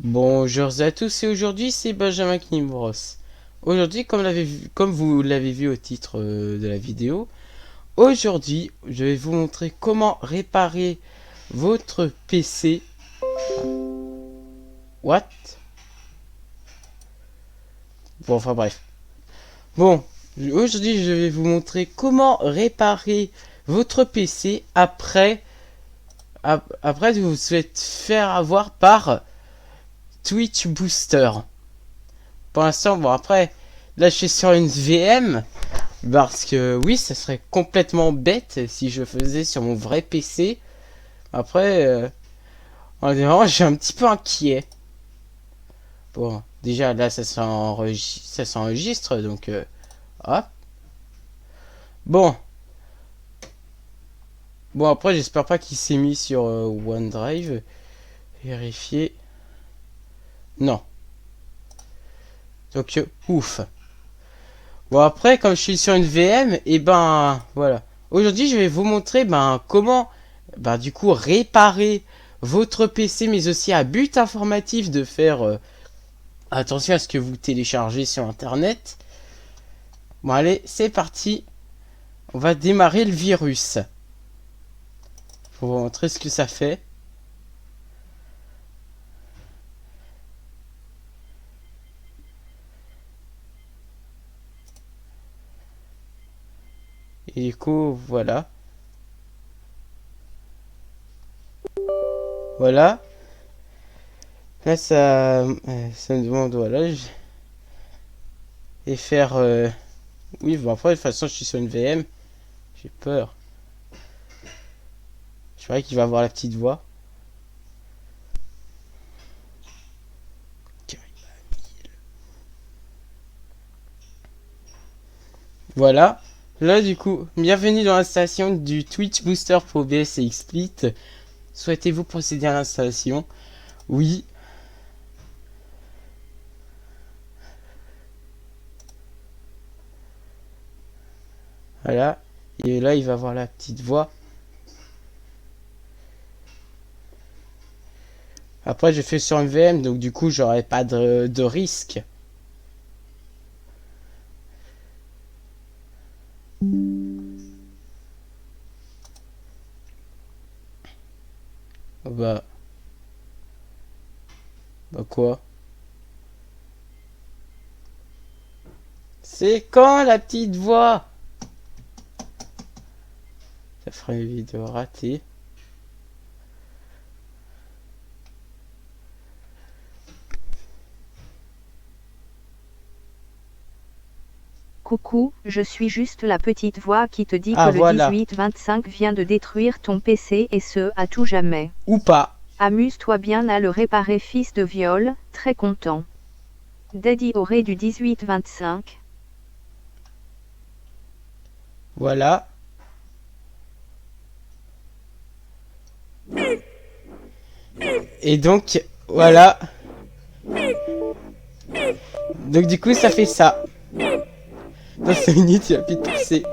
Bonjour à tous et aujourd'hui c'est Benjamin Kinbros. Aujourd'hui comme vous l'avez vu au titre de la vidéo, aujourd'hui je vais vous montrer comment réparer votre PC. What? Bon enfin bref. Bon, aujourd'hui je vais vous montrer comment réparer votre PC après de vous êtes faire avoir par Twitch Booster. Pour l'instant, bon après, là je suis sur une VM. Parce que oui, ça serait complètement bête si je faisais sur mon vrai PC. Après, en général, je suis un petit peu inquiet. Bon, déjà là, ça s'enregistre, donc hop. Bon, bon après, j'espère pas qu'il s'est mis sur OneDrive. Vérifier. Non. Donc ouf. Bon après, comme je suis sur une VM, et ben voilà. Aujourd'hui, je vais vous montrer comment du coup réparer votre PC, mais aussi à but informatif de faire attention à ce que vous téléchargez sur internet. Bon allez, c'est parti. On va démarrer le virus. Pour vous montrer ce que ça fait. Et du coup, voilà. Voilà. Là, ça me demande, voilà. Et faire... oui, bon après, de toute façon, je suis sur une VM. J'ai peur. Je croyais qu'il va avoir la petite voix. Voilà. Là, du coup, bienvenue dans l'installation du Twitch Booster pour OBS et XSplit. Souhaitez-vous procéder à l'installation? Oui. Voilà. Et là, il va avoir la petite voix. Après, je fais sur une VM, donc du coup, j'aurai pas de risque. Bah... Bah quoi? C'est quand la petite voix? Ça fera une vidéo ratée. Coucou, je suis juste la petite voix qui te dit que Ah le voilà. 18-25 vient de détruire ton PC et ce, à tout jamais. Ou pas. Amuse-toi bien à le réparer fils de viol, très content. Daddy aurait du 18-25. Voilà. Et donc, voilà. Donc du coup, ça fait ça. Dans 5 minutes, il va plus de tousser.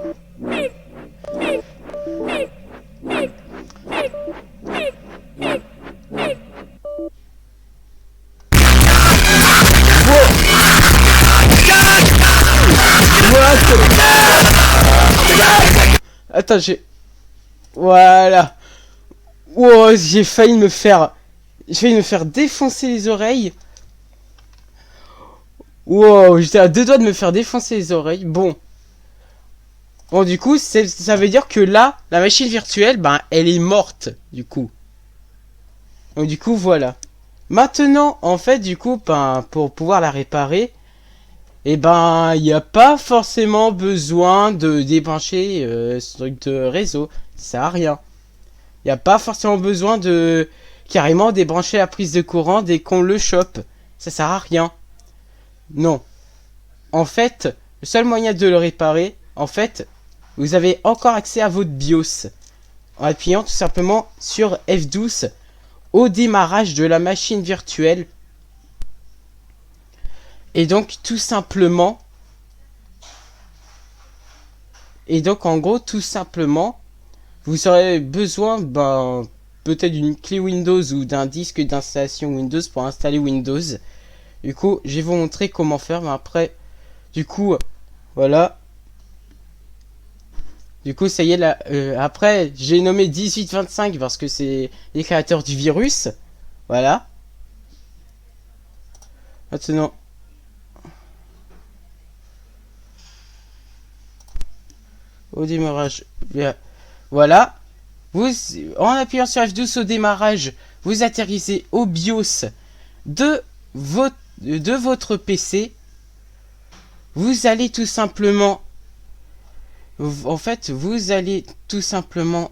Attends, j'ai... Voilà. Wow, j'ai failli me faire... J'ai failli me faire défoncer les oreilles. Wow, j'étais à deux doigts de me faire défoncer les oreilles. Bon. Bon, du coup, ça veut dire que là, la machine virtuelle, elle est morte, du coup. Donc, du coup, voilà. Maintenant, en fait, du coup, pour pouvoir la réparer, il n'y a pas forcément besoin de débrancher ce truc de réseau. Ça sert à rien. Il n'y a pas forcément besoin de carrément débrancher la prise de courant dès qu'on le chope. Ça sert à rien. Non. En fait, le seul moyen de le réparer, en fait, vous avez encore accès à votre BIOS. En appuyant tout simplement sur F12 au démarrage de la machine virtuelle. Et donc, tout simplement... Et donc, en gros, tout simplement, vous aurez besoin, peut-être d'une clé Windows ou d'un disque d'installation Windows pour installer Windows. Du coup, je vais vous montrer comment faire. Mais après, du coup, voilà. Du coup, ça y est, là. Après, j'ai nommé 1825 parce que c'est les créateurs du virus. Voilà. Maintenant. Au démarrage. Voilà. Vous, en appuyant sur F12 au démarrage, vous atterrissez au BIOS de votre PC. Vous allez tout simplement... En fait, vous allez tout simplement...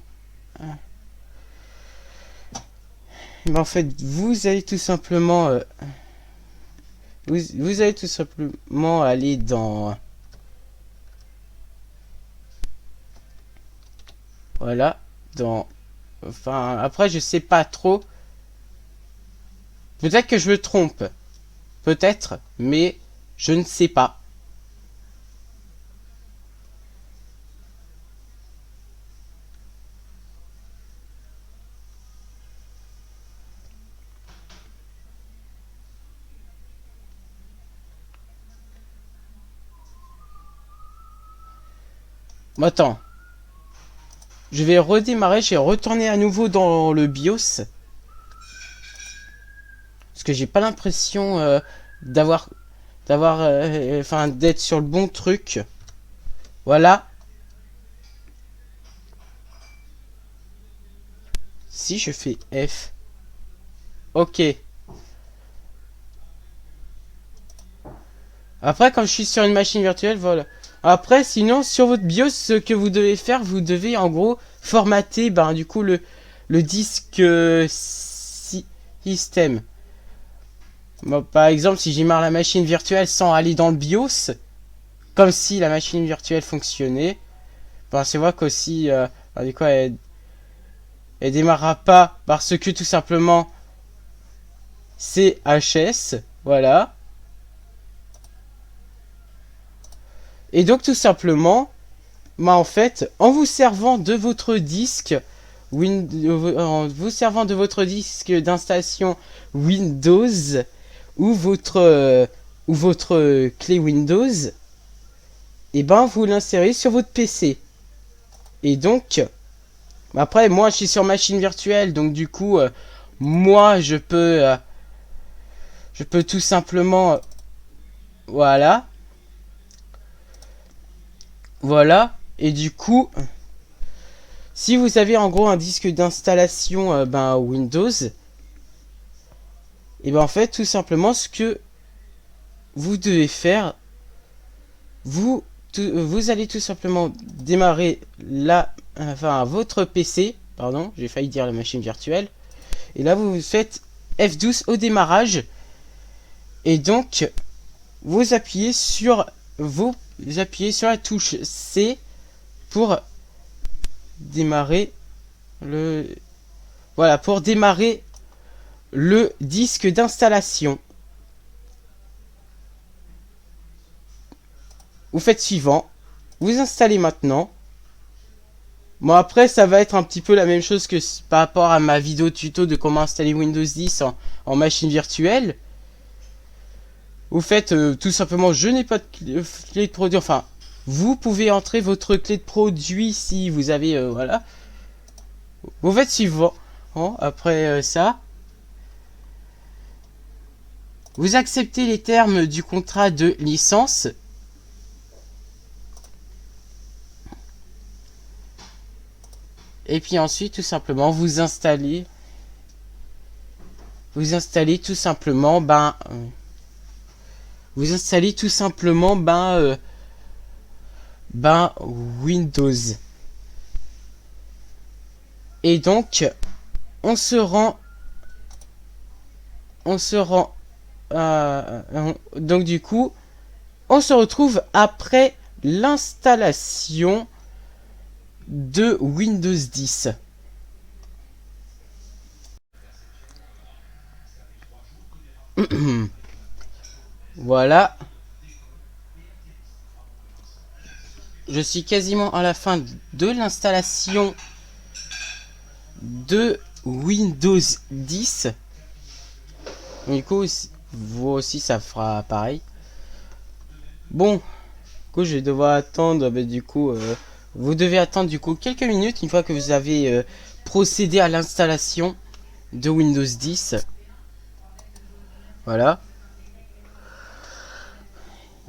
vous allez tout simplement... vous allez tout simplement aller dans... Voilà. Dans... Enfin, après, je sais pas trop. Peut-être que je me trompe. Peut-être, mais je ne sais pas. Attends. Je vais redémarrer, je vais retourner à nouveau dans le BIOS. Parce que j'ai pas l'impression d'être sur le bon truc. Voilà. Si je fais F. Ok. Après, quand je suis sur une machine virtuelle, voilà. Après, sinon, sur votre BIOS, ce que vous devez faire, vous devez en gros formater, du coup, le disque système. Bon, par exemple, si j'ai marre la machine virtuelle sans aller dans le BIOS, comme si la machine virtuelle fonctionnait, c'est vrai qu'aussi, du coup, elle démarrera pas parce que tout simplement, c'est HS, voilà. Et donc tout simplement, en fait, en vous servant de votre disque, en vous servant de votre disque d'installation Windows ou votre clé Windows, et vous l'insérez sur votre PC. Et donc, après moi je suis sur machine virtuelle, donc du coup, moi je peux tout simplement, voilà. Voilà, et du coup, si vous avez en gros un disque d'installation Windows, et en fait, tout simplement, ce que vous devez faire, vous allez tout simplement démarrer votre PC, pardon, j'ai failli dire la machine virtuelle, et là vous faites F12 au démarrage, et donc, vous appuyez sur la touche C pour démarrer pour démarrer le disque d'installation. Vous faites suivant, vous installez maintenant. Bon, après ça va être un petit peu la même chose que par rapport à ma vidéo tuto de comment installer Windows 10 en machine virtuelle. Vous faites tout simplement, je n'ai pas de clé de produit, enfin vous pouvez entrer votre clé de produit si vous avez voilà. Vous faites suivant. Après ça, vous acceptez les termes du contrat de licence. Et puis ensuite, tout simplement, vous installez tout simplement Windows. Et donc on se rend donc du coup on se retrouve après l'installation de Windows 10. Voilà. Je suis quasiment à la fin de l'installation de Windows 10. Du coup, vous aussi, ça fera pareil. Bon, du coup, je vais devoir attendre. Bah, du coup, vous devez attendre du coup quelques minutes une fois que vous avez procédé à l'installation de Windows 10. Voilà.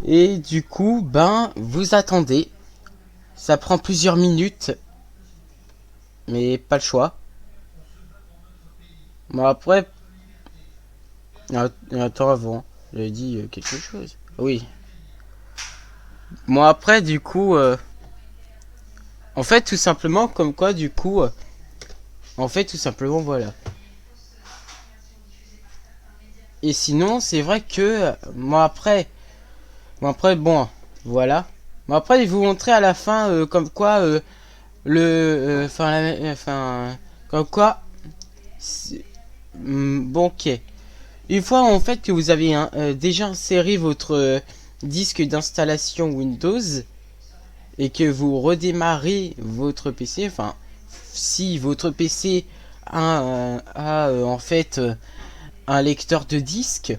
Et du coup, ben, vous attendez. Ça prend plusieurs minutes. Mais pas le choix. Bon, après... Attends, avant. J'avais dit quelque chose. Oui. Bon, après, du coup... en fait, tout simplement, comme quoi, du coup... en fait, tout simplement, voilà. Et sinon, c'est vrai que... moi, après... bon, voilà. Bon, après, je vais vous montrer à la fin, comme quoi... comme quoi... bon, ok. Une fois en fait que vous avez déjà inséré votre disque d'installation Windows et que vous redémarrez votre PC, enfin si votre PC a en fait un lecteur de disque,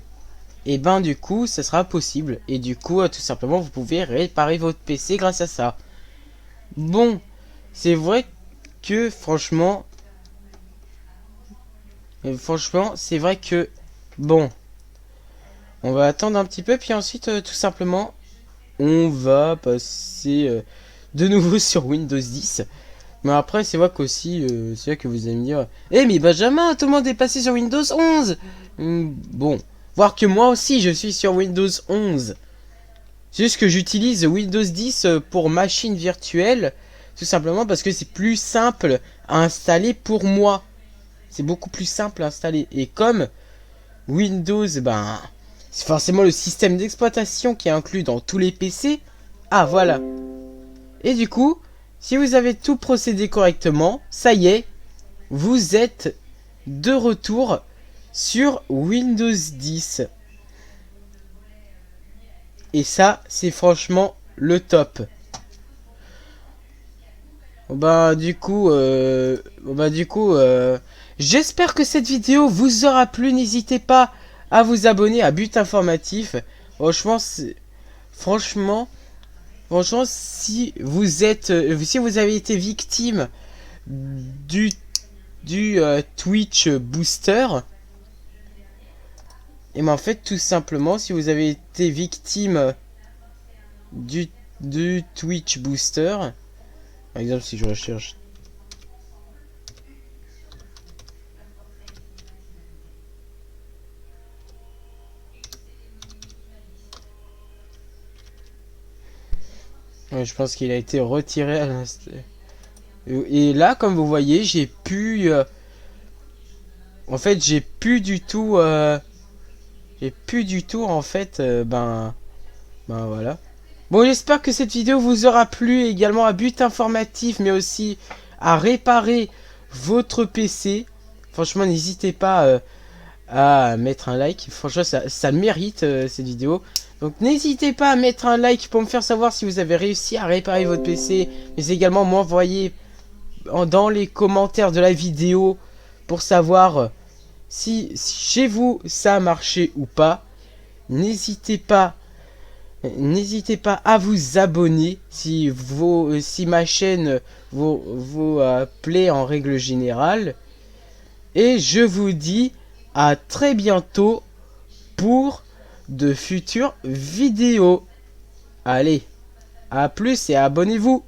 et ben du coup ça sera possible et du coup tout simplement vous pouvez réparer votre PC grâce à ça. Bon, c'est vrai que franchement c'est vrai que bon, on va attendre un petit peu, puis ensuite, tout simplement, on va passer de nouveau sur Windows 10. Mais après, c'est vrai qu'aussi, c'est vrai que vous allez me dire, eh mais Benjamin, tout le monde est passé sur Windows 11. Bon, voir que moi aussi, je suis sur Windows 11. C'est juste que j'utilise Windows 10 pour machine virtuelle, tout simplement parce que c'est plus simple à installer pour moi. C'est beaucoup plus simple à installer. Et comme Windows, ben... c'est forcément le système d'exploitation qui est inclus dans tous les PC. Ah, voilà. Et du coup, si vous avez tout procédé correctement, ça y est, vous êtes de retour sur Windows 10. Et ça, c'est franchement le top. J'espère que cette vidéo vous aura plu. N'hésitez pas à vous abonner à But Informatif. Franchement, franchement, si vous avez été victime du Twitch Booster, et ben en fait tout simplement, si vous avez été victime du Twitch Booster, par exemple si je recherche. Ouais, je pense qu'il a été retiré à l'instant. Et là, comme vous voyez, j'ai pu... en fait, j'ai plus du tout... en fait, ben voilà. Bon, j'espère que cette vidéo vous aura plu, également à but informatif, mais aussi à réparer votre PC. Franchement, n'hésitez pas à mettre un like. Franchement, ça mérite cette vidéo. Donc, n'hésitez pas à mettre un like pour me faire savoir si vous avez réussi à réparer votre PC, mais également m'envoyer dans les commentaires de la vidéo pour savoir si chez vous ça a marché ou pas. N'hésitez pas à vous abonner si ma chaîne vous plaît en règle générale. Et je vous dis à très bientôt pour de futures vidéos. Allez, à plus et abonnez-vous.